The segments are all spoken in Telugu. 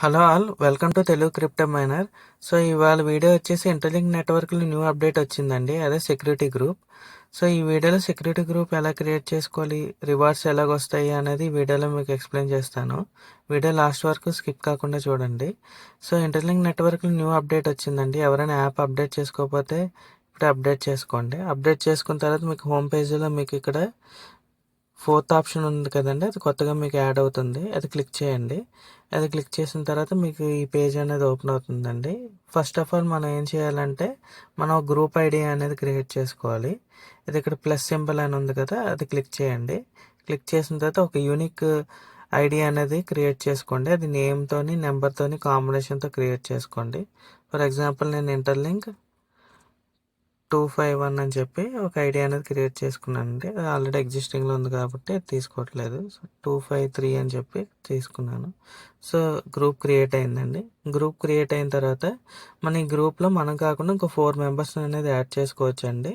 Hello all, welcome to Telugu crypto miner. So ఇవాళ వీడియో వచ్చేసి ఇంటర్లింక్ నెట్వర్క్లో న్యూ అప్డేట్ వచ్చిందండి, అదే సెక్యూరిటీ గ్రూప్. సో ఈ వీడియోలో సెక్యూరిటీ గ్రూప్ ఎలా క్రియేట్ చేసుకోవాలి, రివార్డ్స్ ఎలాగొస్తాయి అనేది ఈ వీడియోలో మీకు ఎక్స్ప్లెయిన్ చేస్తాను. వీడియో లాస్ట్ వరకు స్కిప్ కాకుండా చూడండి. సో ఇంటర్లింక్ నెట్వర్క్లో న్యూ అప్డేట్ వచ్చిందండి. ఎవరైనా యాప్ అప్డేట్ చేసుకోకపోతే ఇప్పుడు అప్డేట్ చేసుకోండి. అప్డేట్ చేసుకున్న తర్వాత మీకు హోమ్ పేజీలో మీకు ఇక్కడ ఫోర్త్ ఆప్షన్ ఉంది కదండి, అది కొత్తగా మీకు యాడ్ అవుతుంది. అది క్లిక్ చేయండి. అది క్లిక్ చేసిన తర్వాత మీకు ఈ పేజ్ అనేది ఓపెన్ అవుతుందండి. ఫస్ట్ ఆఫ్ ఆల్ మనం ఏం చేయాలంటే మనం గ్రూప్ ఐడి అనేది క్రియేట్ చేసుకోవాలి. ఇది ఇక్కడ ప్లస్ సింబల్ అని ఉంది కదా, అది క్లిక్ చేయండి. క్లిక్ చేసిన తర్వాత ఒక యూనిక్ ఐడి అనేది క్రియేట్ చేసుకోండి. అది నేమ్తోని నెంబర్తోని కాంబినేషన్తో క్రియేట్ చేసుకోండి. ఫర్ ఎగ్జాంపుల్ నేను ఇంటర్లింక్ 251 అని చెప్పి ఒక ఐడియా అనేది క్రియేట్ చేసుకున్నానండి. అది ఆల్రెడీ ఎగ్జిస్టింగ్లో ఉంది కాబట్టి అది తీసుకోవట్లేదు. సో 253 అని చెప్పి తీసుకున్నాను. సో గ్రూప్ క్రియేట్ అయిందండి. గ్రూప్ క్రియేట్ అయిన తర్వాత మన ఈ గ్రూప్లో మనం కాకుండా ఇంకో 4 మెంబర్స్ అనేది యాడ్ చేసుకోవచ్చు అండి.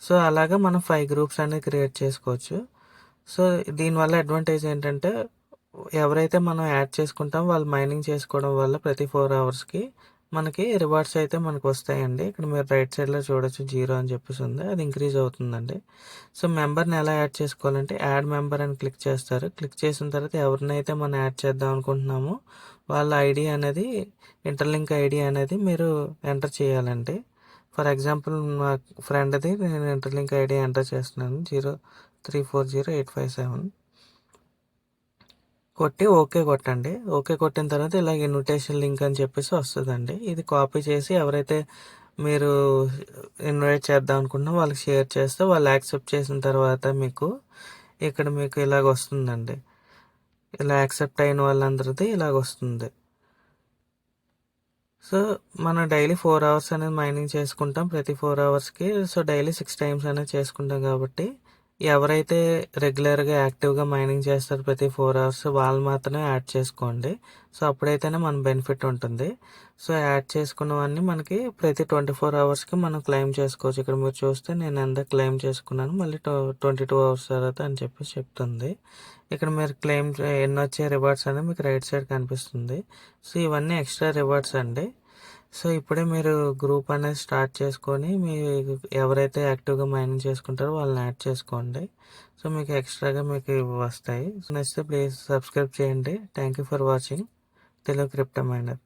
సో అలాగా మనం 5 గ్రూప్స్ అనేది క్రియేట్ చేసుకోవచ్చు. సో దీనివల్ల అడ్వాంటేజ్ ఏంటంటే ఎవరైతే మనం యాడ్ చేసుకుంటామో వాళ్ళు మైనింగ్ చేసుకోవడం వల్ల ప్రతి 4 అవర్స్కి మనకి రివార్డ్స్ అయితే మనకు వస్తాయండి. ఇక్కడ మీరు రైట్ సైడ్లో చూడొచ్చు 0 అని చెప్పేసి ఉంది, అది ఇంక్రీజ్ అవుతుందండి. సో మెంబర్ని ఎలా యాడ్ చేసుకోవాలంటే యాడ్ మెంబర్ అని క్లిక్ చేస్తారు. క్లిక్ చేసిన తర్వాత ఎవరినైతే మనం యాడ్ చేద్దాం అనుకుంటున్నామో వాళ్ళ ఐడి అనేది ఇంటర్లింక్ ఐడి అనేది మీరు ఎంటర్ చేయాలండి. ఫర్ ఎగ్జాంపుల్ మా ఫ్రెండ్ది నేను ఇంటర్లింక్ ఐడి ఎంటర్ చేస్తున్నాను, 0340857 కొట్టి ఓకే కొట్టండి. ఓకే కొట్టిన తర్వాత ఇలా ఇన్విటేషన్ లింక్ అని చెప్పేసి వస్తుందండి. ఇది కాపీ చేసి ఎవరైతే మీరు ఇన్వైట్ చేద్దాం అనుకున్నా వాళ్ళకి షేర్ చేస్తే వాళ్ళు యాక్సెప్ట్ చేసిన తర్వాత మీకు ఇక్కడ మీకు ఇలాగ వస్తుందండి. ఇలా యాక్సెప్ట్ అయిన వాళ్ళందరిది ఇలాగ వస్తుంది. సో మనం డైలీ 4 అవర్స్ అనేది మైనింగ్ చేసుకుంటాం, ప్రతి 4 అవర్స్కి. సో డైలీ 6 టైమ్స్ అనేది చేసుకుంటాం కాబట్టి ఎవరైతే రెగ్యులర్గా యాక్టివ్గా మైనింగ్ చేస్తారో ప్రతి 4 అవర్స్ వాళ్ళు మాత్రమే యాడ్ చేసుకోండి. సో అప్పుడైతేనే మన బెనిఫిట్ ఉంటుంది. సో యాడ్ చేసుకున్నవన్నీ మనకి ప్రతి 24 అవర్స్కి మనం క్లెయిమ్ చేసుకోవచ్చు. ఇక్కడ మీరు చూస్తే నేను ఎంత క్లెయిమ్ చేసుకున్నాను, మళ్ళీ 22 అవర్స్ తర్వాత అని చెప్పేసి చెప్తుంది. ఇక్కడ మీరు క్లెయిమ్ ఎన్ని వచ్చే రివార్డ్స్ అనేది మీకు రైట్ సైడ్ కనిపిస్తుంది. సో ఇవన్నీ ఎక్స్ట్రా రివార్డ్స్ అండి. సో ఇప్పుడే మీరు గ్రూప్ అనేది స్టార్ట్ చేసుకొని మీ ఎవరైతే యాక్టివ్గా మైనింగ్ చేసుకుంటారో వాళ్ళని యాడ్ చేసుకోండి. సో మీకు ఎక్స్ట్రాగా మీకు వస్తాయి. సో నచ్చితే ప్లీజ్ సబ్స్క్రైబ్ చేయండి. Thank you for watching Telugu crypto minor.